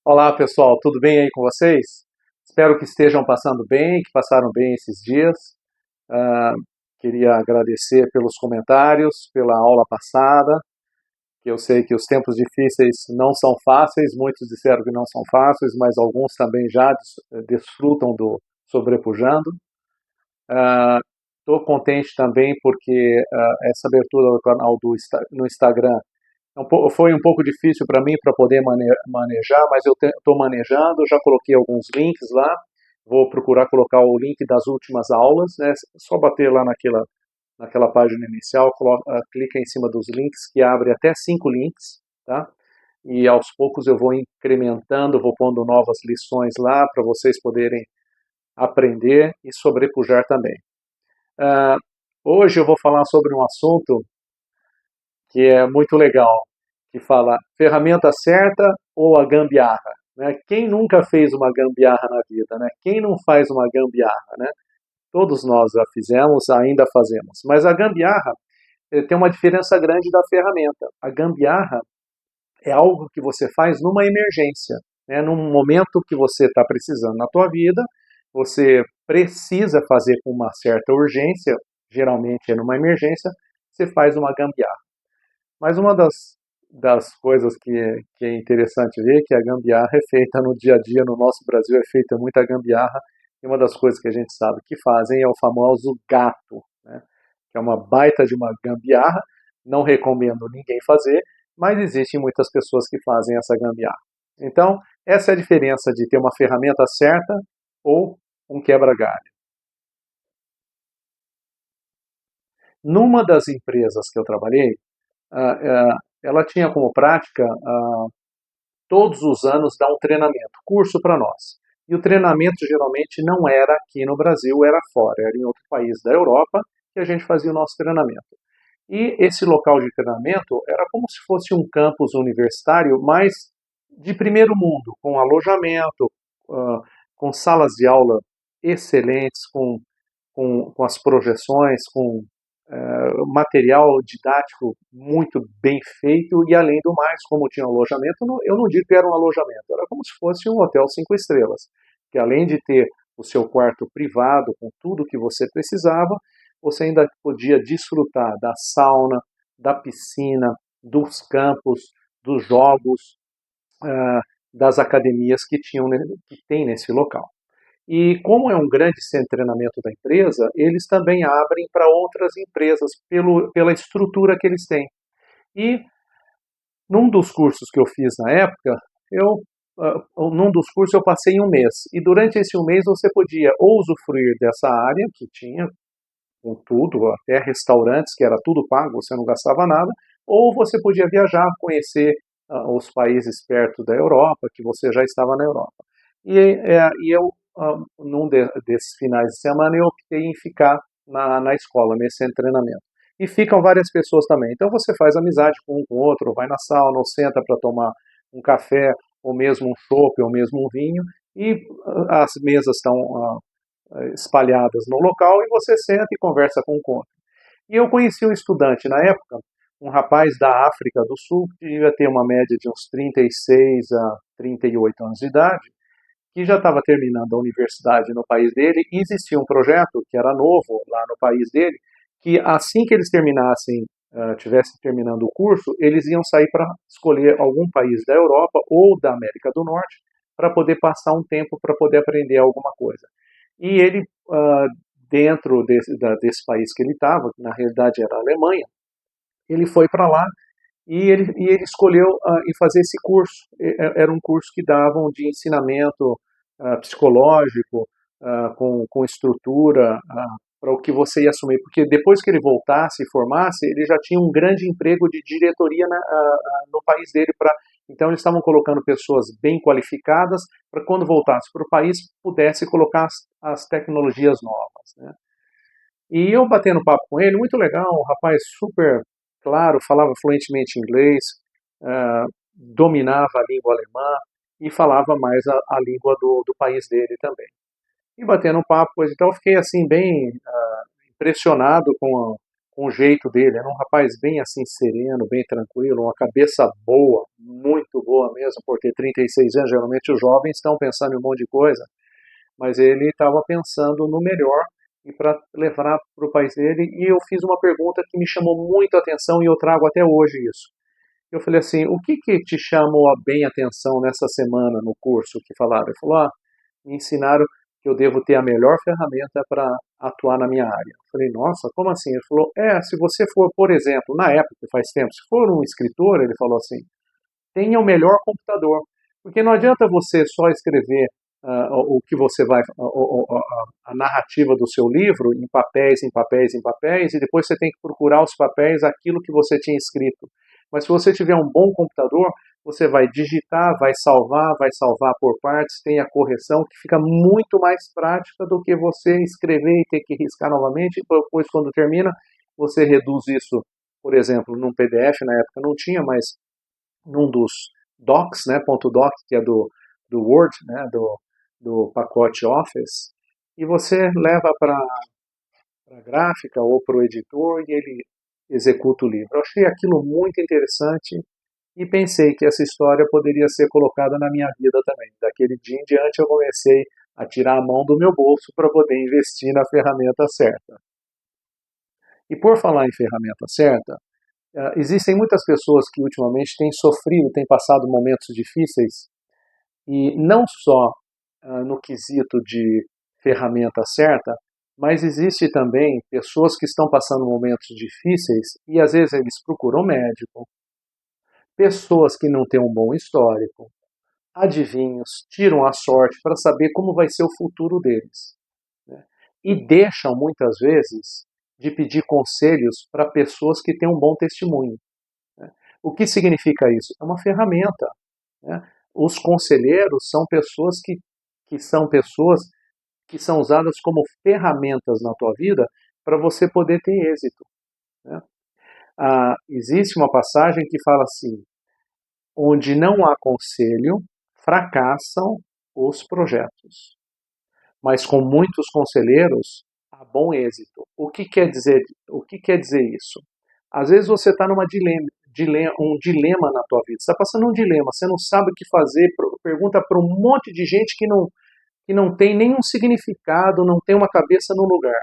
Olá pessoal, tudo bem aí com vocês? Espero que estejam passando bem, que passaram bem esses dias. Ah, Queria agradecer pelos comentários, pela aula passada, que eu sei que os tempos difíceis não são fáceis, muitos disseram que não são fáceis, mas alguns também já desfrutam do sobrepujando. Estou contente também porque essa abertura do canal no Instagram foi um pouco difícil para mim para poder manejar, mas eu estou manejando, já coloquei alguns links lá, vou procurar colocar o link das últimas aulas, né? Só bater lá naquela página inicial, clica em cima dos links, que abre até 5 links, tá? E aos poucos eu vou incrementando, vou pondo novas lições lá para vocês poderem aprender e sobrepujar também. Uh, Hoje eu vou falar sobre um assunto que é muito legal, que fala ferramenta certa ou a gambiarra, né? Quem nunca fez uma gambiarra na vida, né? Quem não faz uma gambiarra, né? Todos nós já fizemos, ainda fazemos. Mas a gambiarra tem uma diferença grande da ferramenta. A gambiarra é algo que você faz numa emergência, né? Num momento que você está precisando na tua vida, você precisa fazer com uma certa urgência, geralmente é numa emergência, você faz uma gambiarra. Mas uma das coisas que é interessante ver é que a gambiarra é feita no dia a dia, no nosso Brasil é feita muita gambiarra, e uma das coisas que a gente sabe que fazem é o famoso gato, né? Que é uma baita de uma gambiarra, não recomendo ninguém fazer, mas existem muitas pessoas que fazem essa gambiarra. Então, essa é a diferença de ter uma ferramenta certa ou um quebra-galho. Numa das empresas que eu trabalhei, ela tinha como prática todos os anos dar um treinamento, curso para nós. E o treinamento geralmente não era aqui no Brasil, era fora, era em outro país da Europa que a gente fazia o nosso treinamento. E esse local de treinamento era como se fosse um campus universitário, mas de primeiro mundo, com alojamento, com salas de aula excelentes, com as projeções, com material didático muito bem feito e, além do mais, como tinha alojamento, eu não digo que era um alojamento, era como se fosse um hotel 5 estrelas, que além de ter o seu quarto privado com tudo que você precisava, você ainda podia desfrutar da sauna, da piscina, dos campos, dos jogos, das academias que tem nesse local. E como é um grande centro de treinamento da empresa, eles também abrem para outras empresas pela estrutura que eles têm. E num dos cursos que eu fiz na época, num dos cursos eu passei um mês. E durante esse um mês você podia ou usufruir dessa área que tinha com tudo, até restaurantes, que era tudo pago, você não gastava nada, ou você podia viajar, conhecer os países perto da Europa, que você já estava na Europa. E eu, desses finais de semana, eu optei em ficar na escola, nesse treinamento. E ficam várias pessoas também. Então você faz amizade com um com o outro, vai na sauna, ou senta para tomar um café, ou mesmo um chopp, ou mesmo um vinho, e as mesas estão espalhadas no local e você senta e conversa com o outro. E eu conheci um estudante na época, um rapaz da África do Sul, que devia ter uma média de uns 36 a 38 anos de idade, que já estava terminando a universidade no país dele, e existia um projeto que era novo lá no país dele, que assim que eles terminassem, tivessem terminando o curso, eles iam sair para escolher algum país da Europa ou da América do Norte para poder passar um tempo para poder aprender alguma coisa. E ele, dentro desse país que ele estava, que na realidade era a Alemanha, ele foi para lá e ele escolheu fazer esse curso. Era um curso que davam de ensinamento psicológico, com estrutura, para o que você ia assumir. Porque depois que ele voltasse e formasse, ele já tinha um grande emprego de diretoria no país dele. Então, eles estavam colocando pessoas bem qualificadas para, quando voltasse para o país, pudesse colocar as tecnologias novas, né? E eu batendo papo com ele, muito legal, um rapaz super claro, falava fluentemente inglês, dominava a língua alemã e falava mais a língua do país dele também. E batendo papo, coisa e tal, eu fiquei assim bem impressionado com com o jeito dele, era um rapaz bem assim sereno, bem tranquilo, uma cabeça boa, muito boa mesmo, porque 36 anos, geralmente os jovens estão pensando em um monte de coisa, mas ele estava pensando no melhor e para levar para o país dele, e eu fiz uma pergunta que me chamou muito a atenção e eu trago até hoje isso. Eu falei assim, o que que te chamou bem a atenção nessa semana no curso que falaram? Ele falou, me ensinaram que eu devo ter a melhor ferramenta para atuar na minha área. Eu falei, nossa, como assim? Ele falou, se você for, por exemplo, na época, faz tempo, se for um escritor, ele falou assim, tenha o melhor computador. Porque não adianta você só escrever o que você vai, a narrativa do seu livro em papéis, em papéis, em papéis, e depois você tem que procurar os papéis aquilo que você tinha escrito. Mas se você tiver um bom computador, você vai digitar, vai salvar por partes, tem a correção, que fica muito mais prática do que você escrever e ter que riscar novamente, e depois quando termina, você reduz isso, por exemplo, num PDF, na época não tinha, mas num dos docs, né, .doc, que é do Word, né, do pacote Office, e você leva para a gráfica ou para o editor e ele executa o livro. Eu achei aquilo muito interessante e pensei que essa história poderia ser colocada na minha vida também. Daquele dia em diante eu comecei a tirar a mão do meu bolso para poder investir na ferramenta certa. E por falar em ferramenta certa, existem muitas pessoas que ultimamente têm sofrido, têm passado momentos difíceis, e não só no quesito de ferramenta certa, mas existe também pessoas que estão passando momentos difíceis e às vezes eles procuram médico, pessoas que não têm um bom histórico, adivinhos, tiram a sorte para saber como vai ser o futuro deles, né? E deixam muitas vezes de pedir conselhos para pessoas que têm um bom testemunho, né? O que significa isso? É uma ferramenta, né? Os conselheiros são pessoas que são usadas como ferramentas na tua vida para você poder ter êxito, né? Existe uma passagem que fala assim, onde não há conselho, fracassam os projetos, mas com muitos conselheiros há bom êxito. O que quer dizer isso? Às vezes você está num dilema na tua vida, você está passando um dilema, você não sabe o que fazer, pergunta para um monte de gente que não tem nenhum significado, não tem uma cabeça no lugar.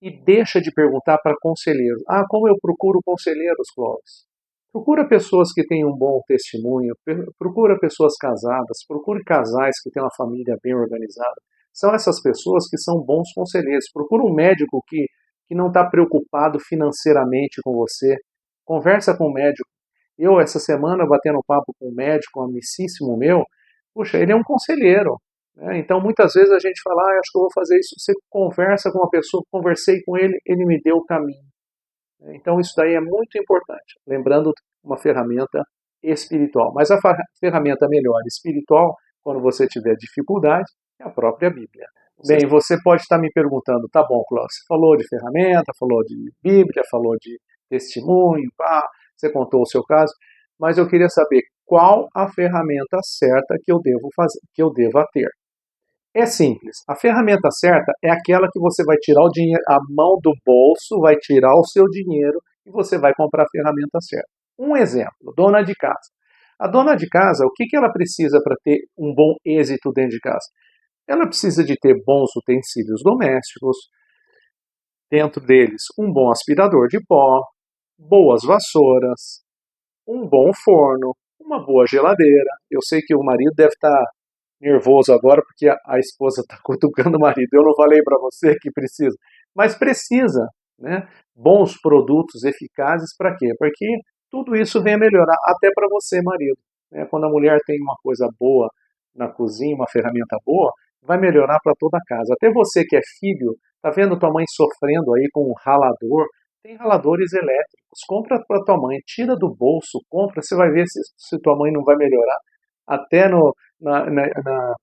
E deixa de perguntar para conselheiros. Como eu procuro conselheiros, Clóvis? Procura pessoas que têm um bom testemunho, procura pessoas casadas, procure casais que têm uma família bem organizada. São essas pessoas que são bons conselheiros. Procura um médico que não está preocupado financeiramente com você. Conversa com o médico. Eu, essa semana, batendo papo com um médico, um amicíssimo meu, puxa, ele é um conselheiro, né? Então, muitas vezes a gente fala, acho que eu vou fazer isso. Você conversa com uma pessoa, conversei com ele, ele me deu o caminho. Então, isso daí é muito importante. Lembrando, uma ferramenta espiritual. Mas a ferramenta melhor espiritual, quando você tiver dificuldade, é a própria Bíblia. Bem, você pode estar me perguntando, tá bom, Cláudio, você falou de ferramenta, falou de Bíblia, falou de testemunho, você contou o seu caso, mas eu queria saber qual a ferramenta certa que eu devo fazer, que eu deva ter. É simples. A ferramenta certa é aquela que você vai tirar o dinheiro, a mão do bolso, vai tirar o seu dinheiro e você vai comprar a ferramenta certa. Um exemplo, dona de casa. A dona de casa, o que ela precisa para ter um bom êxito dentro de casa? Ela precisa de ter bons utensílios domésticos, dentro deles um bom aspirador de pó, boas vassouras, um bom forno, uma boa geladeira. Eu sei que o marido deve estar nervoso agora porque a esposa está cutucando o marido. Eu não falei para você que precisa, mas precisa, né? Bons produtos eficazes para quê? Porque tudo isso vem a melhorar até para você, marido, né? Quando a mulher tem uma coisa boa na cozinha, uma ferramenta boa, vai melhorar para toda a casa. Até você que é filho, tá vendo tua mãe sofrendo aí com um ralador? Tem raladores elétricos. Compra para tua mãe, tira do bolso, compra. Você vai ver se tua mãe não vai melhorar até no, na, na, na,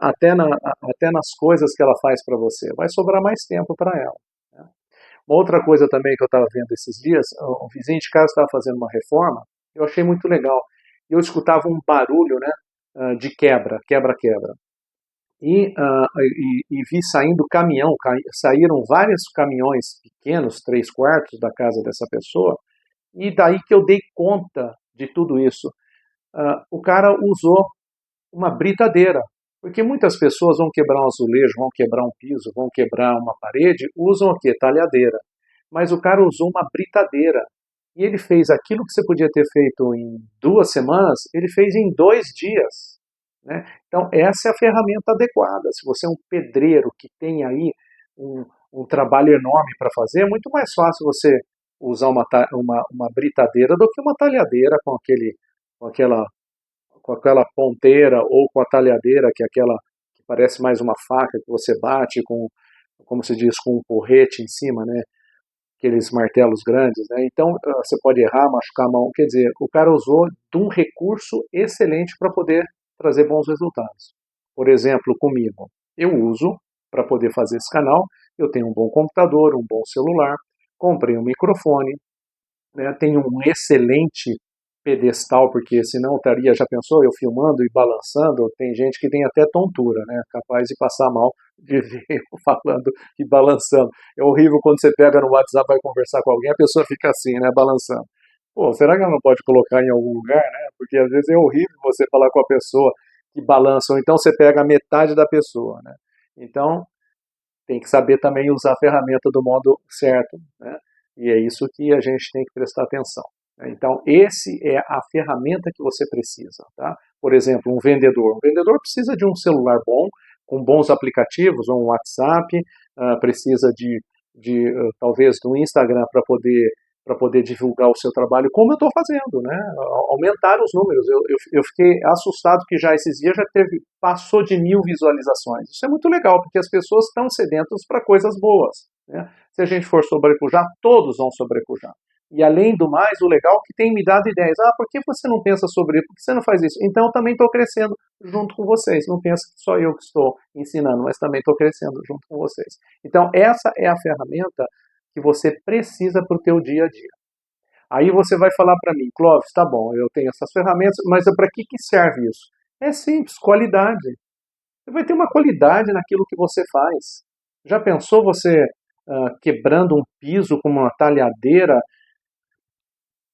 até nas coisas que ela faz para você. Vai sobrar mais tempo para ela, né? Uma outra coisa também que eu estava vendo esses dias, o vizinho de casa estava fazendo uma reforma, eu achei muito legal. Eu escutava um barulho, né, de quebra. e vi saindo caminhão, saíram vários caminhões pequenos, 3/4 da casa dessa pessoa, e daí que eu dei conta de tudo isso. O cara usou uma britadeira, porque muitas pessoas vão quebrar um azulejo, vão quebrar um piso, vão quebrar uma parede, usam o quê? Talhadeira. Mas o cara usou uma britadeira, e ele fez aquilo que você podia ter feito em 2 semanas, ele fez em 2 dias. Né? Então, essa é a ferramenta adequada. Se você é um pedreiro que tem aí um trabalho enorme para fazer, é muito mais fácil você usar uma britadeira do que uma talhadeira com aquela, com aquela ponteira ou com a talhadeira, que é aquela que parece mais uma faca que você bate com, como se diz, com um porrete em cima, né? Aqueles martelos grandes, né? Então você pode errar, machucar a mão. Quer dizer, o cara usou de um recurso excelente para poder trazer bons resultados. Por exemplo, comigo, eu uso para poder fazer esse canal. Eu tenho um bom computador, um bom celular, comprei um microfone, né? Tenho um excelente pedestal, porque senão estaria, já pensou, eu filmando e balançando, tem gente que tem até tontura, né, capaz de passar mal de ver eu falando e balançando. É horrível quando você pega no WhatsApp, vai conversar com alguém, a pessoa fica assim, né, balançando. Pô, será que ela não pode colocar em algum lugar, né, porque às vezes é horrível você falar com a pessoa que balança, ou então você pega a metade da pessoa, né. Então, tem que saber também usar a ferramenta do modo certo, né? E é isso que a gente tem que prestar atenção. Né? Então, esse é a ferramenta que você precisa, tá? Por exemplo, um vendedor. Um vendedor precisa de um celular bom, com bons aplicativos, um WhatsApp, precisa talvez do Instagram para poder divulgar o seu trabalho, como eu estou fazendo, né? Aumentar os números. Eu fiquei assustado que já esses dias passou de 1.000 visualizações. Isso é muito legal, porque as pessoas estão sedentas para coisas boas. Né? Se a gente for sobrepujar, todos vão sobrepujar. E além do mais, o legal é que tem me dado ideias. Por que você não pensa sobre isso? Por que você não faz isso? Então eu também estou crescendo junto com vocês. Não pensa que só eu que estou ensinando, mas também estou crescendo junto com vocês. Então essa é a ferramenta que você precisa para o teu dia a dia. Aí você vai falar para mim, Clóvis, tá bom, eu tenho essas ferramentas, mas para que serve isso? É simples, qualidade. Você vai ter uma qualidade naquilo que você faz. Já pensou você quebrando um piso com uma talhadeira?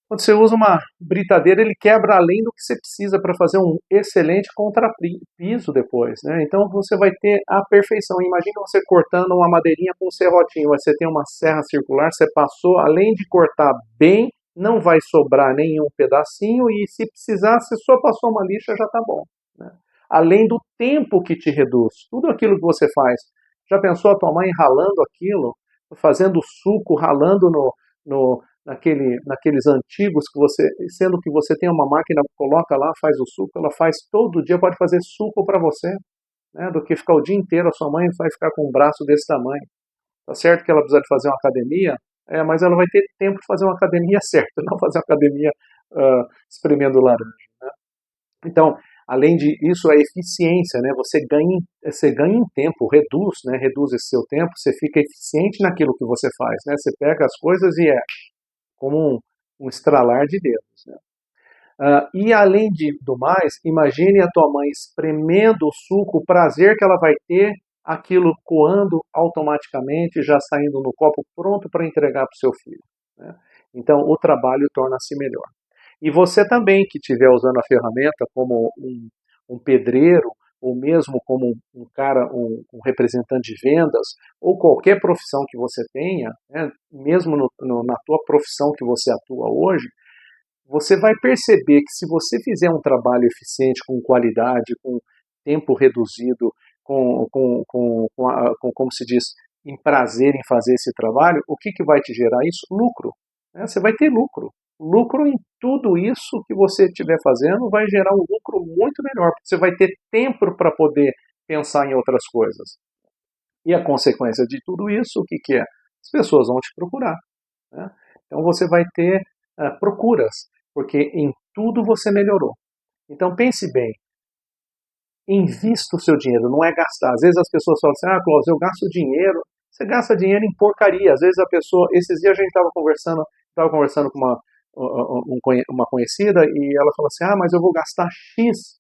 Quando você usa uma britadeira, ele quebra além do que você precisa para fazer um excelente contrapiso depois. Né? Então você vai ter a perfeição. Imagina você cortando uma madeirinha com um serrotinho. Você tem uma serra circular, você passou, além de cortar bem, não vai sobrar nenhum pedacinho e se precisar, você só passou uma lixa, já está bom. Né? Além do tempo que te reduz. Tudo aquilo que você faz. Já pensou a tua mãe ralando aquilo? Fazendo suco, ralando naqueles antigos que você, sendo que você tem uma máquina, coloca lá, faz o suco, ela faz todo dia, pode fazer suco para você, né, do que ficar o dia inteiro, a sua mãe vai ficar com um braço desse tamanho. Tá certo que ela precisa de fazer uma academia, mas ela vai ter tempo de fazer uma academia certa, não fazer uma academia espremendo laranja. Né? Então, além disso, a eficiência, né? Você ganha em tempo, reduz, né? Reduz esse seu tempo, você fica eficiente naquilo que você faz, né? Você pega as coisas e como um estralar de dedos. Né? E além do mais, imagine a tua mãe espremendo o suco, o prazer que ela vai ter, aquilo coando automaticamente, já saindo no copo pronto para entregar para o seu filho. Né? Então o trabalho torna-se melhor. E você também que estiver usando a ferramenta como um pedreiro, ou mesmo como um cara, um representante de vendas, ou qualquer profissão que você tenha, né, mesmo na tua profissão que você atua hoje, você vai perceber que se você fizer um trabalho eficiente, com qualidade, com tempo reduzido, como se diz, em prazer em fazer esse trabalho, o que vai te gerar isso? Lucro. Né? Você vai ter lucro. Lucro em tudo isso que você estiver fazendo vai gerar um lucro muito melhor, porque você vai ter tempo para poder pensar em outras coisas. E a consequência de tudo isso, o que é? As pessoas vão te procurar. Né? Então você vai ter procuras, porque em tudo você melhorou. Então pense bem, invista o seu dinheiro, não é gastar. Às vezes as pessoas falam assim, Clóvis, eu gasto dinheiro. Você gasta dinheiro em porcaria. Às vezes a pessoa, esses dias a gente estava conversando com uma conhecida e ela falou assim, mas eu vou gastar X.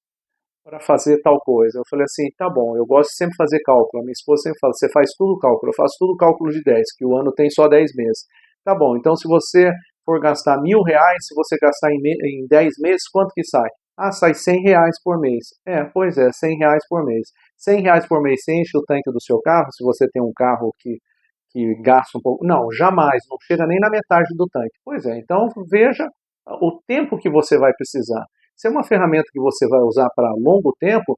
para fazer tal coisa. Eu falei assim, tá bom, eu gosto de sempre fazer cálculo. A minha esposa sempre fala, você faz tudo cálculo. Eu faço tudo cálculo de 10, que o ano tem só 10 meses. Tá bom, então se você for gastar R$ 1.000, se você gastar em 10 meses, quanto que sai? Ah, sai R$ 100 por mês. Pois é, R$ 100 por mês. R$ 100 por mês, você enche o tanque do seu carro, se você tem um carro que gasta um pouco. Não, jamais, não chega nem na metade do tanque. Pois é, então veja o tempo que você vai precisar. Se é uma ferramenta que você vai usar para longo tempo,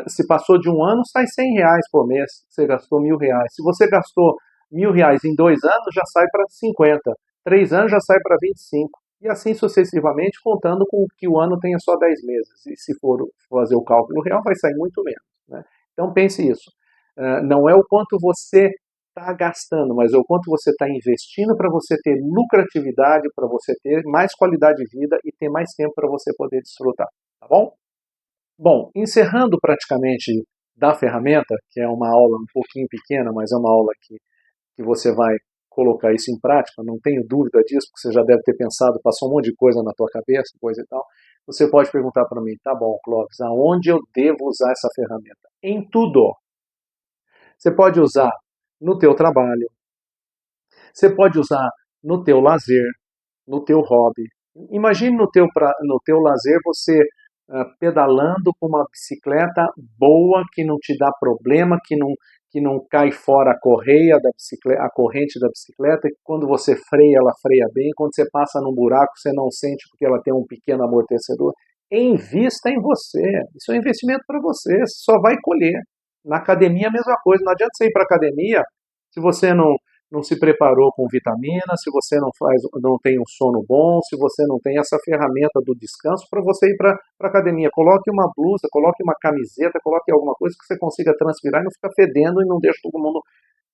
se passou de um ano, sai R$ 100 por mês, você gastou R$ 1.000. Se você gastou R$ 1.000 em 2 anos, já sai para 50. 3 anos já sai para 25. E assim sucessivamente, contando com que o ano tenha só 10 meses. E se for fazer o cálculo real, vai sair muito menos. Né? Então pense isso. Não é o quanto você está gastando, mas é o quanto você está investindo para você ter lucratividade, para você ter mais qualidade de vida e ter mais tempo para você poder desfrutar, tá bom? Bom, encerrando praticamente da ferramenta, que é uma aula um pouquinho pequena, mas é uma aula que você vai colocar isso em prática, não tenho dúvida disso, porque você já deve ter pensado, passou um monte de coisa na tua cabeça, coisa e tal. Você pode perguntar para mim, tá bom, Clóvis, aonde eu devo usar essa ferramenta? Em tudo. Você pode usar no teu trabalho, você pode usar no teu lazer, no teu hobby. Imagine no teu lazer você pedalando com uma bicicleta boa, que não te dá problema, que não cai fora a correia da bicicleta, a corrente da bicicleta, que quando você freia, ela freia bem, quando você passa num buraco, você não sente porque ela tem um pequeno amortecedor. Invista em você. Isso é um investimento para você, você só vai colher. Na academia, a mesma coisa. Não adianta você ir para a academia se você não se preparou com vitamina, se você não tem um sono bom, se você não tem essa ferramenta do descanso para você ir para a academia. Coloque uma blusa, coloque uma camiseta, coloque alguma coisa que você consiga transpirar e não ficar fedendo e não deixe todo mundo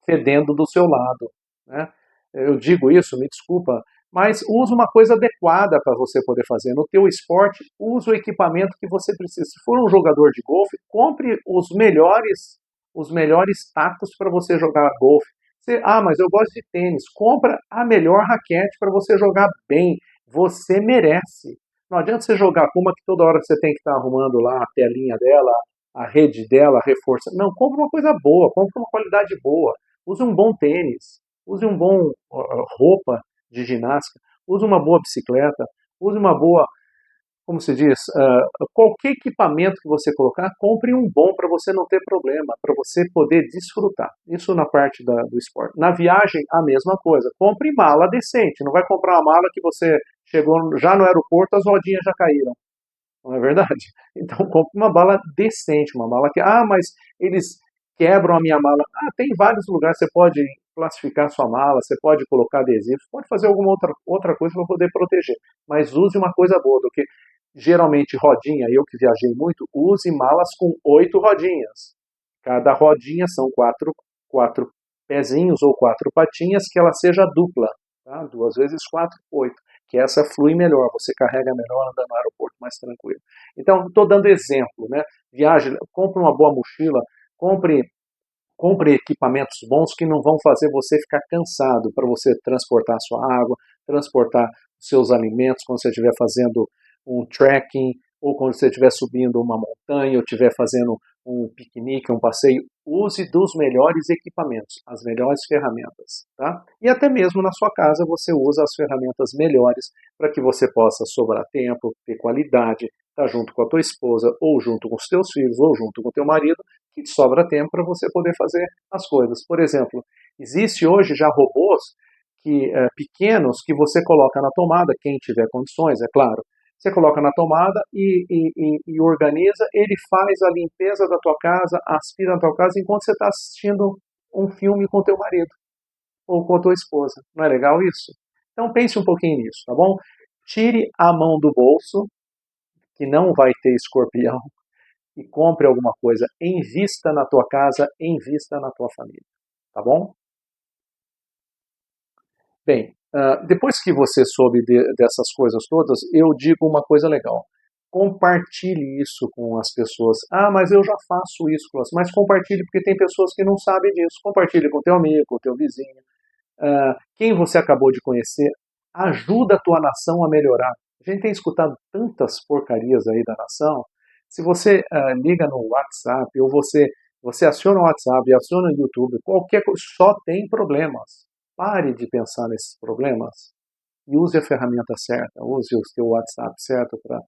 fedendo do seu lado. Né? Eu digo isso, me desculpa, mas use uma coisa adequada para você poder fazer. No teu esporte, use o equipamento que você precisa. Se for um jogador de golfe, compre os melhores tacos para você jogar golfe. Mas eu gosto de tênis. Compra a melhor raquete para você jogar bem. Você merece. Não adianta você jogar com uma que toda hora você tem que estar arrumando lá a telinha dela, a rede dela, reforça. Não, compra uma coisa boa, compra uma qualidade boa. Use um bom tênis, use um bom roupa de ginástica, use uma boa bicicleta, use uma boa, como se diz, qualquer equipamento que você colocar, compre um bom para você não ter problema, para você poder desfrutar. Isso na parte do esporte. Na viagem, a mesma coisa. Compre mala decente. Não vai comprar uma mala que você chegou já no aeroporto, as rodinhas já caíram. Não é verdade? Então compre uma mala decente, uma mala que, mas eles quebram a minha mala. Tem vários lugares, você pode classificar sua mala, você pode colocar adesivos, pode fazer alguma outra coisa para poder proteger. Mas use uma coisa boa, do que geralmente rodinha, eu que viajei muito, use malas com 8 rodinhas. Cada rodinha são quatro pezinhos ou 4 patinhas, que ela seja dupla. Tá? 2 vezes 4, 8. Que essa flui melhor, você carrega melhor, anda no aeroporto mais tranquilo. Então, estou dando exemplo, né? Viagem, compre uma boa mochila, compre equipamentos bons que não vão fazer você ficar cansado para você transportar sua água, transportar seus alimentos quando você estiver fazendo um trekking ou quando você estiver subindo uma montanha ou estiver fazendo um piquenique, um passeio. Use dos melhores equipamentos, as melhores ferramentas, tá? E até mesmo na sua casa você usa as ferramentas melhores para que você possa sobrar tempo, ter qualidade, estar junto com a tua esposa ou junto com os teus filhos ou junto com o teu marido, que sobra tempo para você poder fazer as coisas. Por exemplo, existe hoje já robôs pequenos que você coloca na tomada, quem tiver condições, é claro. Você coloca na tomada e organiza, ele faz a limpeza da tua casa, aspira na tua casa enquanto você está assistindo um filme com teu marido ou com a tua esposa. Não é legal isso? Então pense um pouquinho nisso, tá bom? Tire a mão do bolso, que não vai ter escorpião, e compre alguma coisa, invista na tua casa, invista na tua família, tá bom? Bem, depois que você soube dessas coisas todas, eu digo uma coisa legal. Compartilhe isso com as pessoas. Mas eu já faço isso, mas compartilhe porque tem pessoas que não sabem disso. Compartilhe com teu amigo, com teu vizinho. Quem você acabou de conhecer, ajuda a tua nação a melhorar. A gente tem escutado tantas porcarias aí da nação. Se você liga no WhatsApp, ou você aciona o WhatsApp, aciona o YouTube, qualquer coisa, só tem problemas. Pare de pensar nesses problemas e use a ferramenta certa, use o seu WhatsApp certo para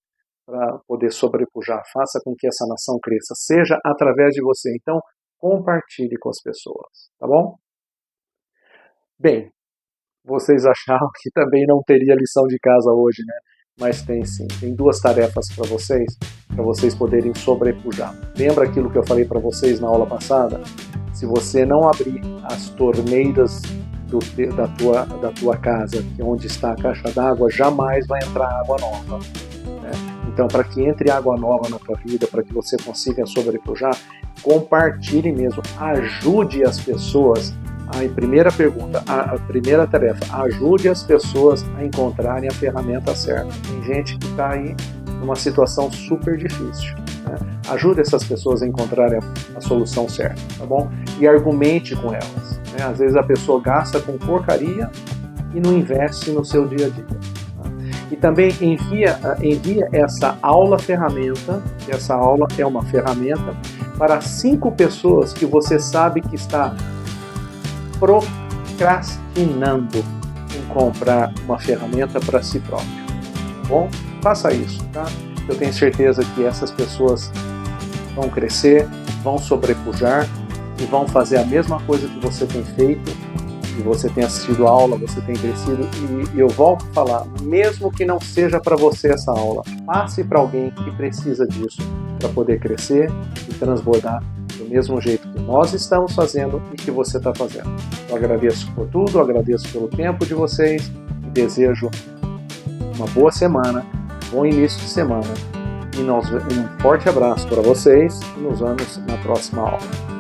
poder sobrepujar. Faça com que essa nação cresça, seja através de você. Então, compartilhe com as pessoas, tá bom? Bem, vocês acharam que também não teria lição de casa hoje, né? Mas tem sim. Tem 2 tarefas para vocês poderem sobrepujar. Lembra aquilo que eu falei para vocês na aula passada? Se você não abrir as torneiras da tua casa, onde está a caixa d'água, jamais vai entrar água nova, né? Então, para que entre água nova na tua vida, para que você consiga sobrepujar, compartilhe mesmo, ajude as pessoas. A primeira pergunta, a primeira tarefa, ajude as pessoas a encontrarem a ferramenta certa. Tem gente que está aí numa situação super difícil, né? Ajude essas pessoas a encontrarem a solução certa, tá bom? E argumente com elas, né? Às vezes a pessoa gasta com porcaria e não investe no seu dia a dia. Tá? E também envia essa aula ferramenta, essa aula é uma ferramenta para 5 pessoas que você sabe que está procrastinando em comprar uma ferramenta para si próprio. Bom, faça isso, tá? Eu tenho certeza que essas pessoas vão crescer, vão sobrepujar e vão fazer a mesma coisa que você tem feito, que você tem assistido a aula, você tem crescido, e eu volto a falar, mesmo que não seja para você essa aula, passe para alguém que precisa disso para poder crescer e transbordar do mesmo jeito que nós estamos fazendo e que você está fazendo. Eu agradeço por tudo, agradeço pelo tempo de vocês e desejo uma boa semana, bom início de semana. E um forte abraço para vocês e nos vemos na próxima aula.